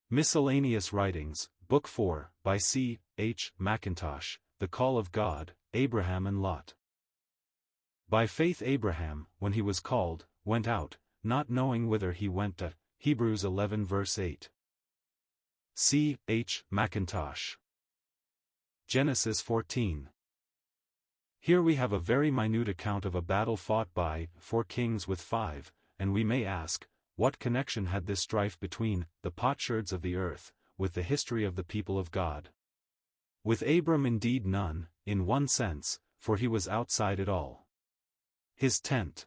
Miscellaneous Writings, Book 4, by C. H. Mackintosh, The Call of God, Abraham and Lot. By faith Abraham, when he was called, went out, not knowing whither he went. Hebrews 11 verse 8. C. H. Mackintosh. Genesis 14. Here we have a very minute account of a battle fought by 4 kings with 5, and we may ask, what connection had this strife between the potsherds of the earth with the history of the people of God? With Abram indeed none, in one sense, for he was outside it all. His tent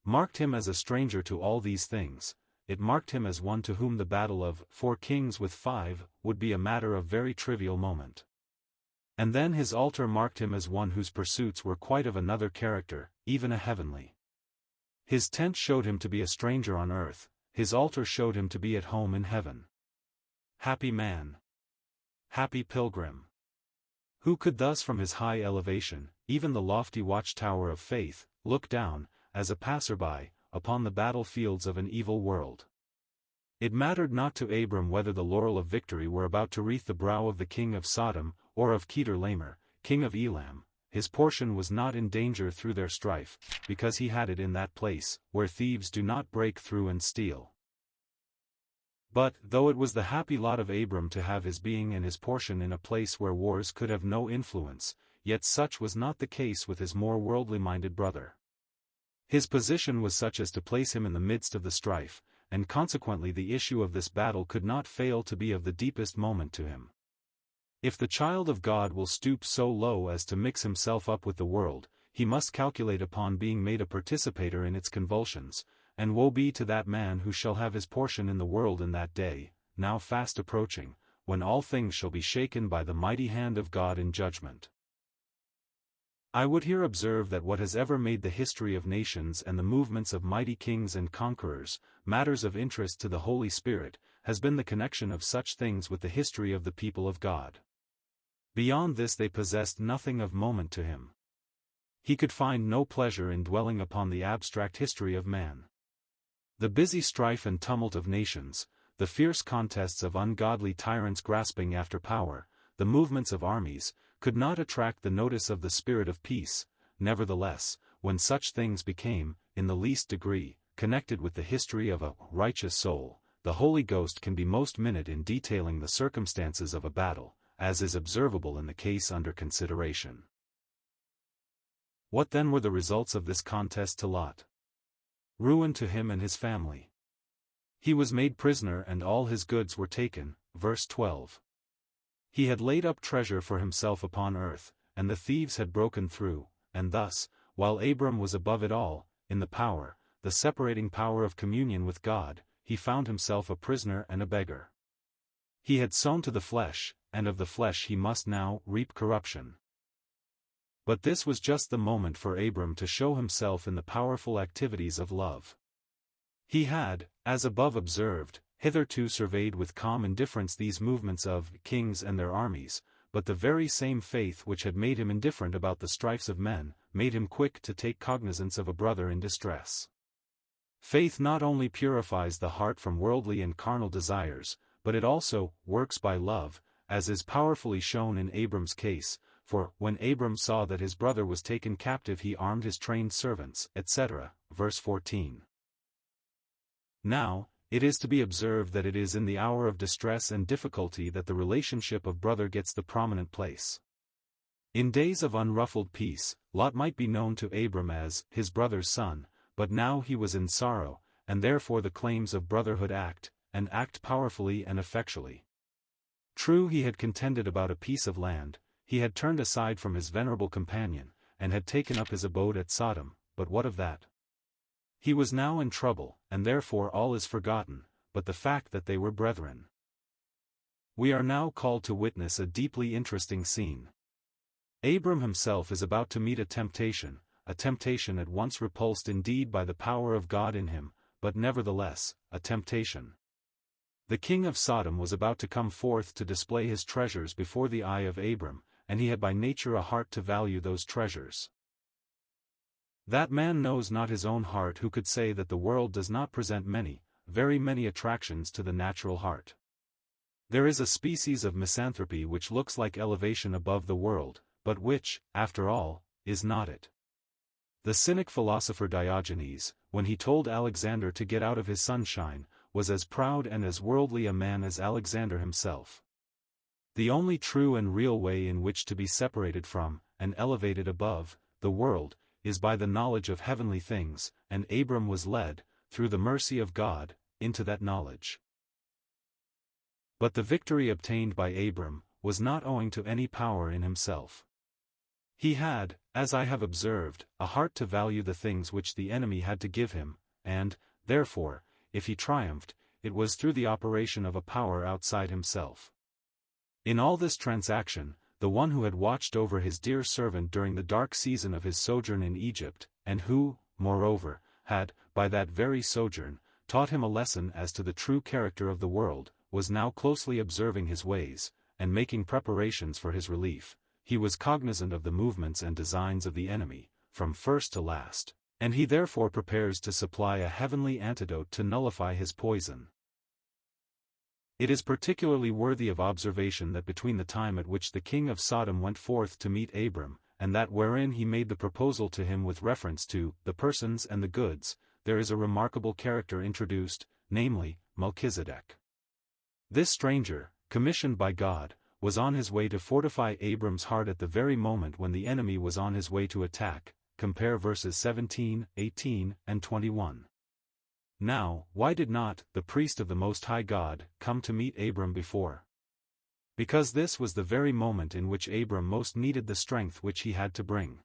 marked him as a stranger to all these things. It marked him as one to whom the battle of 4 kings with 5 would be a matter of very trivial moment. And then his altar marked him as one whose pursuits were quite of another character, even a heavenly. His tent showed him to be a stranger on earth, his altar showed him to be at home in heaven. Happy man! Happy pilgrim! Who could thus from his high elevation, even the lofty watchtower of faith, look down, as a passerby, upon the battlefields of an evil world. It mattered not to Abram whether the laurel of victory were about to wreath the brow of the king of Sodom, or of Kedorlaomer, king of Elam. His portion was not in danger through their strife, because he had it in that place, where thieves do not break through and steal. But, though it was the happy lot of Abram to have his being and his portion in a place where wars could have no influence, yet such was not the case with his more worldly-minded brother. His position was such as to place him in the midst of the strife, and consequently the issue of this battle could not fail to be of the deepest moment to him. If the child of God will stoop so low as to mix himself up with the world, he must calculate upon being made a participator in its convulsions, and woe be to that man who shall have his portion in the world in that day, now fast approaching, when all things shall be shaken by the mighty hand of God in judgment. I would here observe that what has ever made the history of nations and the movements of mighty kings and conquerors, matters of interest to the Holy Spirit, has been the connection of such things with the history of the people of God. Beyond this they possessed nothing of moment to him. He could find no pleasure in dwelling upon the abstract history of man. The busy strife and tumult of nations, the fierce contests of ungodly tyrants grasping after power, the movements of armies, could not attract the notice of the Spirit of peace. Nevertheless, when such things became, in the least degree, connected with the history of a righteous soul, the Holy Ghost can be most minute in detailing the circumstances of a battle, as is observable in the case under consideration. What then were the results of this contest to Lot? Ruin to him and his family. He was made prisoner and all his goods were taken, verse 12. He had laid up treasure for himself upon earth, and the thieves had broken through, and thus, while Abram was above it all, in the power, the separating power of communion with God, he found himself a prisoner and a beggar. He had sown to the flesh, and of the flesh he must now reap corruption. But this was just the moment for Abram to show himself in the powerful activities of love. He had, as above observed, hitherto surveyed with calm indifference these movements of kings and their armies, but the very same faith which had made him indifferent about the strifes of men, made him quick to take cognizance of a brother in distress. Faith not only purifies the heart from worldly and carnal desires, but it also works by love, as is powerfully shown in Abram's case, for when Abram saw that his brother was taken captive he armed his trained servants, etc. Verse 14. Now, it is to be observed that it is in the hour of distress and difficulty that the relationship of brother gets the prominent place. In days of unruffled peace, Lot might be known to Abram as his brother's son, but now he was in sorrow, and therefore the claims of brotherhood act powerfully and effectually. True, he had contended about a piece of land, he had turned aside from his venerable companion, and had taken up his abode at Sodom, but what of that? He was now in trouble, and therefore all is forgotten, but the fact that they were brethren. We are now called to witness a deeply interesting scene. Abram himself is about to meet a temptation at once repulsed indeed by the power of God in him, but nevertheless, a temptation. The king of Sodom was about to come forth to display his treasures before the eye of Abram, and he had by nature a heart to value those treasures. That man knows not his own heart who could say that the world does not present many, very many attractions to the natural heart. There is a species of misanthropy which looks like elevation above the world, but which, after all, is not it. The cynic philosopher Diogenes, when he told Alexander to get out of his sunshine, was as proud and as worldly a man as Alexander himself. The only true and real way in which to be separated from, and elevated above, the world, is by the knowledge of heavenly things, and Abram was led, through the mercy of God, into that knowledge. But the victory obtained by Abram was not owing to any power in himself. He had, as I have observed, a heart to value the things which the enemy had to give him, and, therefore, if he triumphed, it was through the operation of a power outside himself. In all this transaction, the one who had watched over his dear servant during the dark season of his sojourn in Egypt, and who, moreover, had, by that very sojourn, taught him a lesson as to the true character of the world, was now closely observing his ways, and making preparations for his relief. He was cognizant of the movements and designs of the enemy, from first to last, and he therefore prepares to supply a heavenly antidote to nullify his poison. It is particularly worthy of observation that between the time at which the king of Sodom went forth to meet Abram, and that wherein he made the proposal to him with reference to the persons and the goods, there is a remarkable character introduced, namely, Melchizedek. This stranger, commissioned by God, was on his way to fortify Abram's heart at the very moment when the enemy was on his way to attack. Compare verses 17, 18, and 21. Now, why did not the priest of the Most High God come to meet Abram before? Because this was the very moment in which Abram most needed the strength which he had to bring.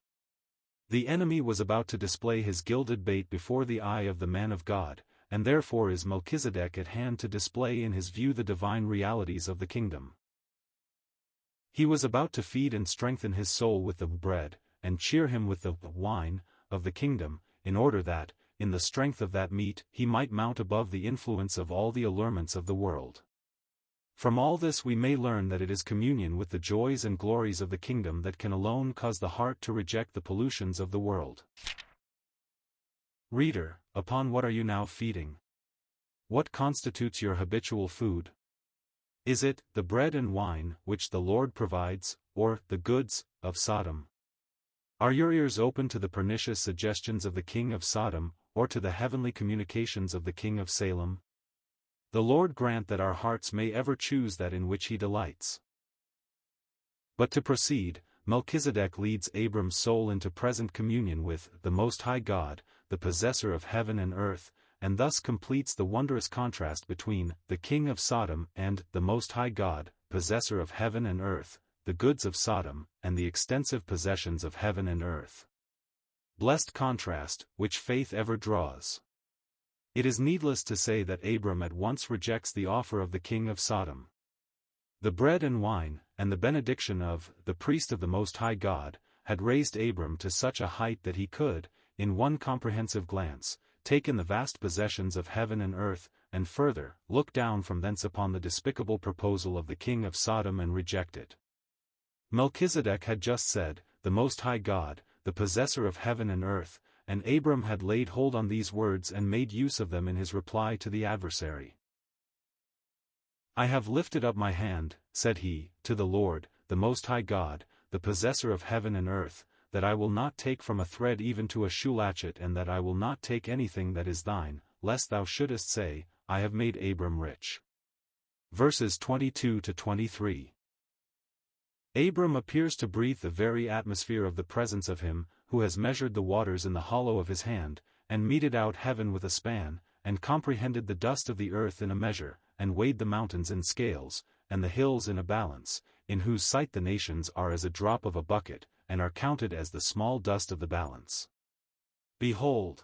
The enemy was about to display his gilded bait before the eye of the man of God, and therefore is Melchizedek at hand to display in his view the divine realities of the kingdom. He was about to feed and strengthen his soul with the bread, and cheer him with the wine, of the kingdom, in order that, in the strength of that meat, he might mount above the influence of all the allurements of the world. From all this we may learn that it is communion with the joys and glories of the kingdom that can alone cause the heart to reject the pollutions of the world. Reader, upon what are you now feeding? What constitutes your habitual food? Is it the bread and wine which the Lord provides, or the goods of Sodom? Are your ears open to the pernicious suggestions of the king of Sodom, or to the heavenly communications of the king of Salem? The Lord grant that our hearts may ever choose that in which he delights. But to proceed, Melchizedek leads Abram's soul into present communion with the Most High God, the possessor of heaven and earth, and thus completes the wondrous contrast between the king of Sodom and the Most High God, possessor of heaven and earth, the goods of Sodom, and the extensive possessions of heaven and earth. Blessed contrast, which faith ever draws. It is needless to say that Abram at once rejects the offer of the king of Sodom. The bread and wine, and the benediction of the priest of the Most High God, had raised Abram to such a height that he could, in one comprehensive glance, take in the vast possessions of heaven and earth, and further, look down from thence upon the despicable proposal of the king of Sodom and reject it. Melchizedek had just said, the Most High God, the possessor of heaven and earth, and Abram had laid hold on these words and made use of them in his reply to the adversary. I have lifted up my hand, said he, to the Lord, the Most High God, the possessor of heaven and earth, that I will not take from a thread even to a shoe latchet, and that I will not take anything that is thine, lest thou shouldest say, I have made Abram rich. Verses 22 to 23. Abram appears to breathe the very atmosphere of the presence of him, who has measured the waters in the hollow of his hand, and meted out heaven with a span, and comprehended the dust of the earth in a measure, and weighed the mountains in scales, and the hills in a balance, in whose sight the nations are as a drop of a bucket, and are counted as the small dust of the balance. Behold!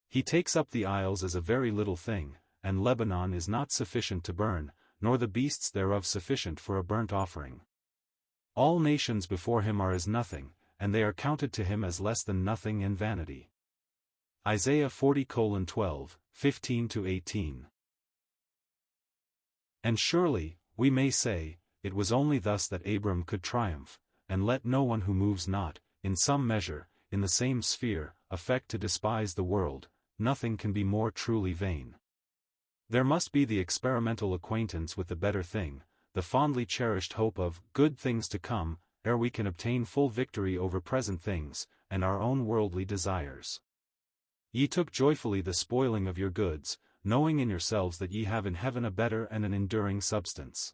He takes up the isles as a very little thing, and Lebanon is not sufficient to burn, nor the beasts thereof sufficient for a burnt offering. All nations before him are as nothing, and they are counted to him as less than nothing and vanity. Isaiah 40:12, 15-18. And surely, we may say, it was only thus that Abram could triumph, and let no one who moves not, in some measure, in the same sphere, affect to despise the world. Nothing can be more truly vain. There must be the experimental acquaintance with the better thing, the fondly cherished hope of good things to come, ere we can obtain full victory over present things, and our own worldly desires. Ye took joyfully the spoiling of your goods, knowing in yourselves that ye have in heaven a better and an enduring substance.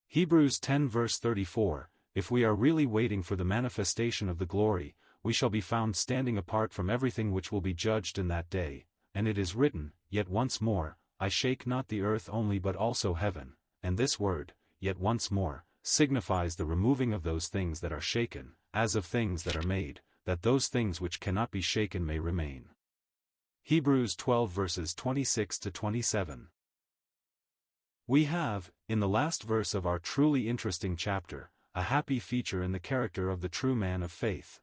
Hebrews 10 verse 34, If we are really waiting for the manifestation of the glory, we shall be found standing apart from everything which will be judged in that day, and it is written, Yet once more, I shake not the earth only but also heaven, and this word, yet once more, signifies the removing of those things that are shaken, as of things that are made, that those things which cannot be shaken may remain. Hebrews 12 verses 26 to 27. We have, in the last verse of our truly interesting chapter, a happy feature in the character of the true man of faith.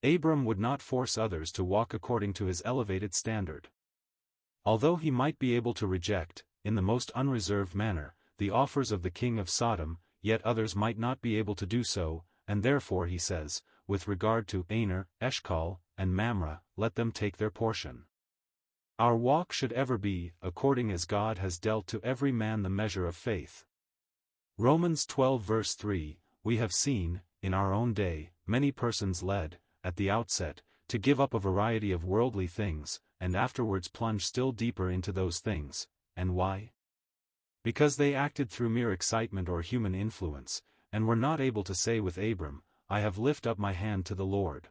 Abram would not force others to walk according to his elevated standard. Although he might be able to reject, in the most unreserved manner, the offers of the king of Sodom, yet others might not be able to do so, and therefore he says, with regard to Aner, Eshcol, and Mamre, let them take their portion. Our walk should ever be, according as God has dealt to every man the measure of faith. Romans 12 verse 3, we have seen, in our own day, many persons led, at the outset, to give up a variety of worldly things, and afterwards plunge still deeper into those things. And why? Because they acted through mere excitement or human influence, and were not able to say with Abram, I have lifted up my hand to the Lord.